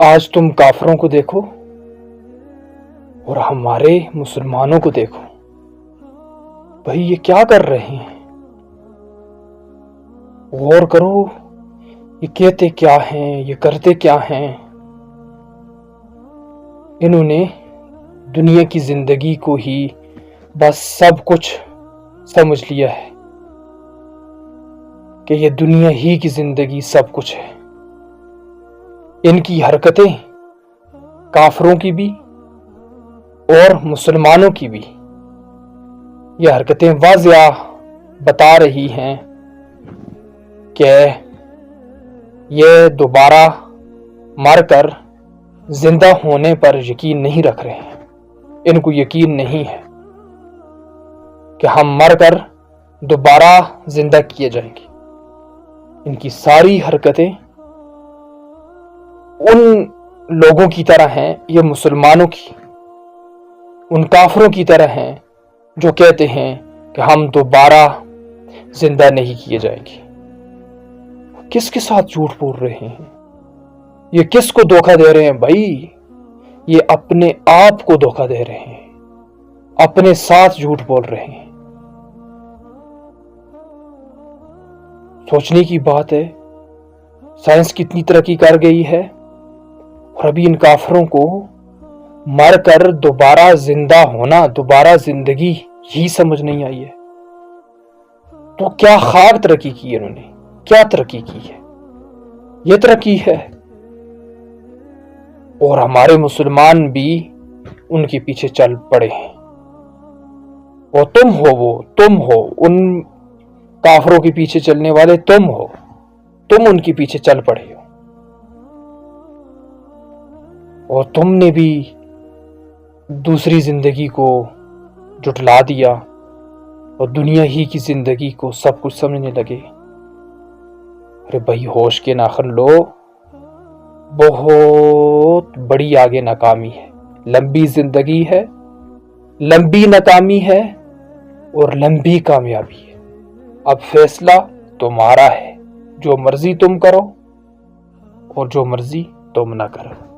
آج تم کافروں کو دیکھو اور ہمارے مسلمانوں کو دیکھو، بھائی یہ کیا کر رہے ہیں؟ غور کرو، یہ کہتے کیا ہیں، یہ کرتے کیا ہیں؟ انہوں نے دنیا کی زندگی کو ہی بس سب کچھ سمجھ لیا ہے کہ یہ دنیا ہی کی زندگی سب کچھ ہے۔ ان کی حرکتیں کافروں کی بھی اور مسلمانوں کی بھی یہ حرکتیں واضح بتا رہی ہیں کہ یہ دوبارہ مر کر زندہ ہونے پر یقین نہیں رکھ رہے ہیں۔ ان کو یقین نہیں ہے کہ ہم مر کر دوبارہ زندہ کیے جائیں گے۔ ان کی ساری حرکتیں ان لوگوں کی طرح ہیں، یہ مسلمانوں کی، ان کافروں کی طرح ہیں جو کہتے ہیں کہ ہم دوبارہ زندہ نہیں کیے جائیں گے۔ کس کے ساتھ جھوٹ بول رہے ہیں؟ یہ کس کو دھوکہ دے رہے ہیں بھائی؟ یہ اپنے آپ کو دھوکہ دے رہے ہیں، اپنے ساتھ جھوٹ بول رہے ہیں۔ سوچنے کی بات ہے، سائنس کتنی ترقی کر گئی ہے اور ابھی ان کافروں کو مر کر دوبارہ زندہ ہونا، دوبارہ زندگی ہی سمجھ نہیں آئی ہے۔ تو کیا خاک ترقی کی انہوں نے؟ کیا ترقی کی ہے؟ یہ ترقی ہے، اور ہمارے مسلمان بھی ان کے پیچھے چل پڑے ہیں۔ اور تم ہو ان کافروں کے پیچھے چلنے والے، تم ان کے پیچھے چل پڑے ہو، اور تم نے بھی دوسری زندگی کو جھٹلا دیا اور دنیا ہی کی زندگی کو سب کچھ سمجھنے لگے۔ ارے بھائی ہوش کے ناخن لو، بہت بڑی آگے ناکامی ہے، لمبی زندگی ہے، لمبی ناکامی ہے اور لمبی کامیابی ہے۔ اب فیصلہ تمہارا ہے، جو مرضی تم کرو اور جو مرضی تم نہ کرو۔